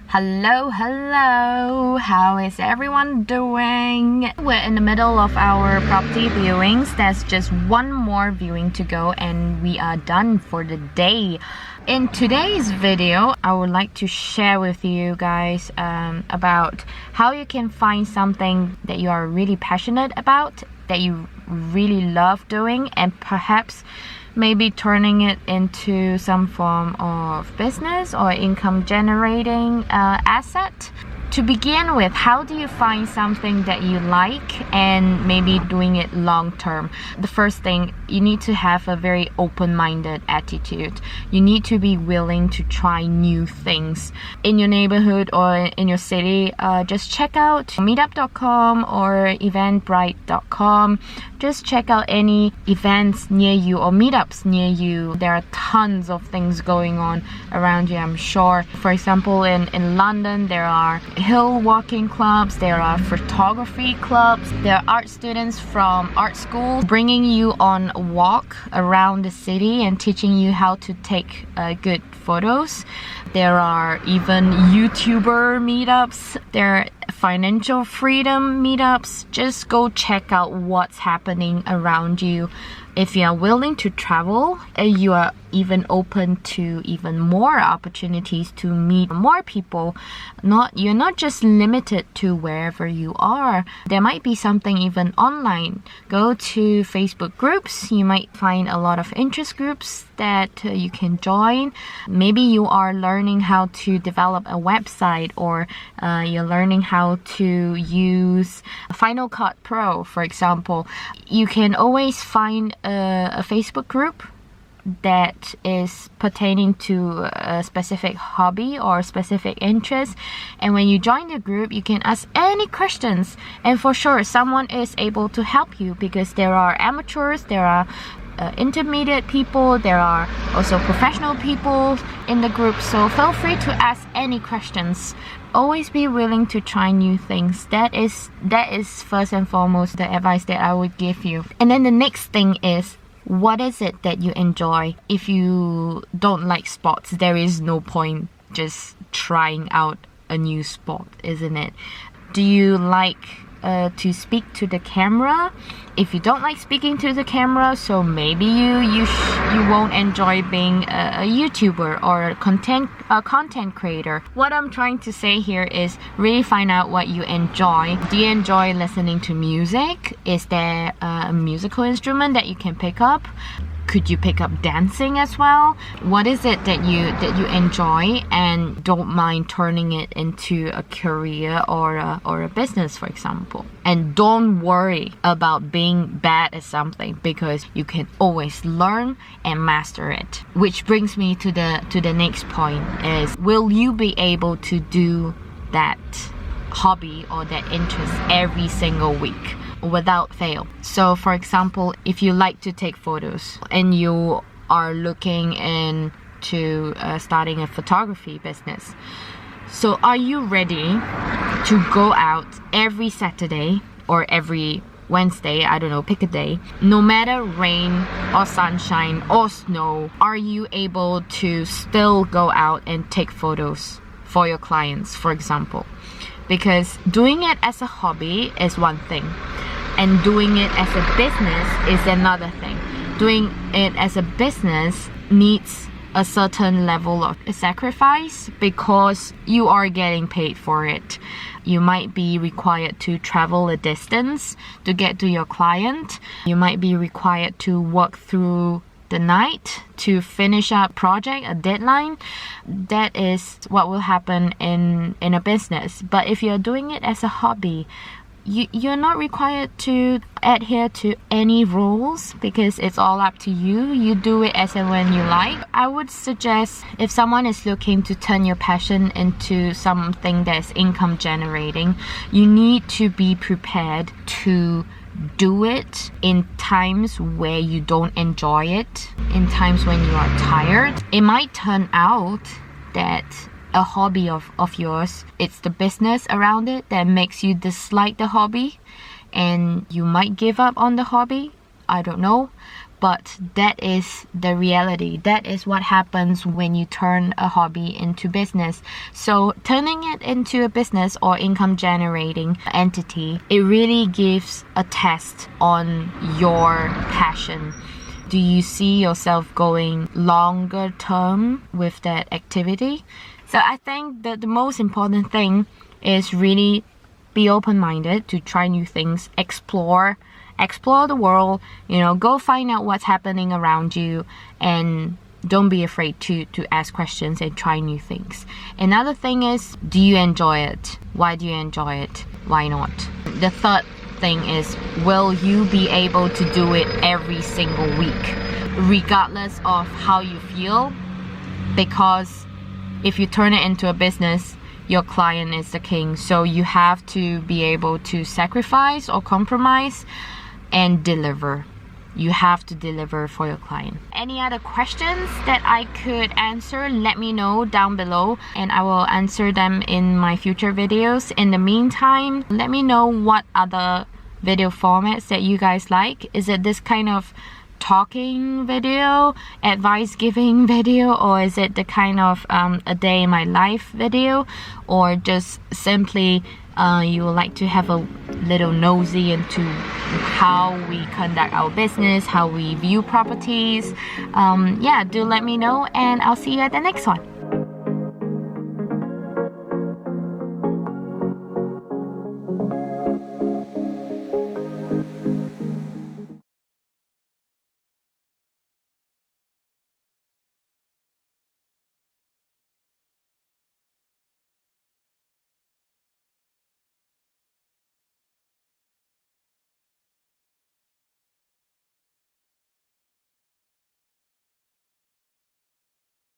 Hello, how is everyone doing? We're in the middle of our property viewings. There's just one more viewing to go and we are done for the day. In today's video, I would like to share with you guys about how you can find something that you are really passionate about, that you really love doing, and perhaps maybe turning it into some form of business or income generating asset. To begin with, how do you find something that you like and maybe doing it long term? The first thing, you need to have a very open-minded attitude. You need to be willing to try new things. In your neighborhood or in your city, just check out meetup.com or eventbrite.com. Just check out any events near you or meetups near you. There are tons of things going on around you, I'm sure. For example, in London, there are hill walking clubs, there are photography clubs, there are art students from art school bringing you on a walk around the city and teaching you how to take good photos. There are even YouTuber meetups, there are financial freedom meetups. Just go check out what's happening around you. If you are willing to travel, you are even open to even more opportunities to meet more people. You're not just limited to wherever you are. There might be something even online. Go to Facebook groups. You might find a lot of interest groups that you can join. Maybe you are learning how to develop a website, or you're learning how to use Final Cut Pro, for example. You can always find a Facebook group that is pertaining to a specific hobby or specific interest, and when you join the group you can ask any questions, and for sure someone is able to help you, because there are amateurs, there are intermediate people, there are also professional people in the group. So feel free to ask any questions. Always be willing to try new things. That is first and foremost the advice that I would give you. And then the next thing is, what is it that you enjoy? If you don't like sports, there is no point just trying out a new sport, isn't it? Do you like to speak to the camera? If you don't like speaking to the camera, so maybe you won't enjoy being a YouTuber or a content creator. What I'm trying to say here is really find out what you enjoy. Do you enjoy listening to music? Is there a musical instrument that you can pick up? Could you pick up dancing as well? What is it that you enjoy and don't mind turning it into a career or a business, for example? And don't worry about being bad at something, because you can always learn and master it. Which brings me to the next point is, will you be able to do that hobby or that interest every single week without fail? So for example, if you like to take photos and you are looking into starting a photography business, so are you ready to go out every Saturday or every Wednesday, I don't know, pick a day, no matter rain or sunshine or snow? Are you able to still go out and take photos for your clients, for example? Because doing it as a hobby is one thing, and doing it as a business is another thing. Doing it as a business needs a certain level of sacrifice, because you are getting paid for it. You might be required to travel a distance to get to your client. You might be required to work through the night to finish up project, a deadline. That is what will happen in a business. But if you're doing it as a hobby, you're not required to adhere to any rules, because it's all up to you. You do it as and when you like. I would suggest, if someone is looking to turn your passion into something that's income generating, you need to be prepared to do it in times where you don't enjoy it, in times when you are tired. It might turn out that a hobby of yours, it's the business around it that makes you dislike the hobby, and you might give up on the hobby. I don't know. But that is the reality. That is what happens when you turn a hobby into business. So turning it into a business or income generating entity, it really gives a test on your passion. Do you see yourself going longer term with that activity? So I think that the most important thing is really be open-minded to try new things, explore the world, go find out what's happening around you, and don't be afraid to ask questions and try new things. Another thing is, do you enjoy it? Why do you enjoy it? Why not? The third thing is, will you be able to do it every single week, regardless of how you feel? Because if you turn it into a business, your client is the king, so you have to be able to sacrifice or compromise and deliver. You have to deliver for your client. Any other questions that I could answer, let me know down below and I will answer them in my future videos. In the meantime, let me know what other video formats that you guys like. Is it this kind of talking video, advice giving video, or is it the kind of a day in my life video, or just simply you would like to have a little nosy into how we conduct our business, how we view properties? Yeah, do let me know and I'll see you at the next one.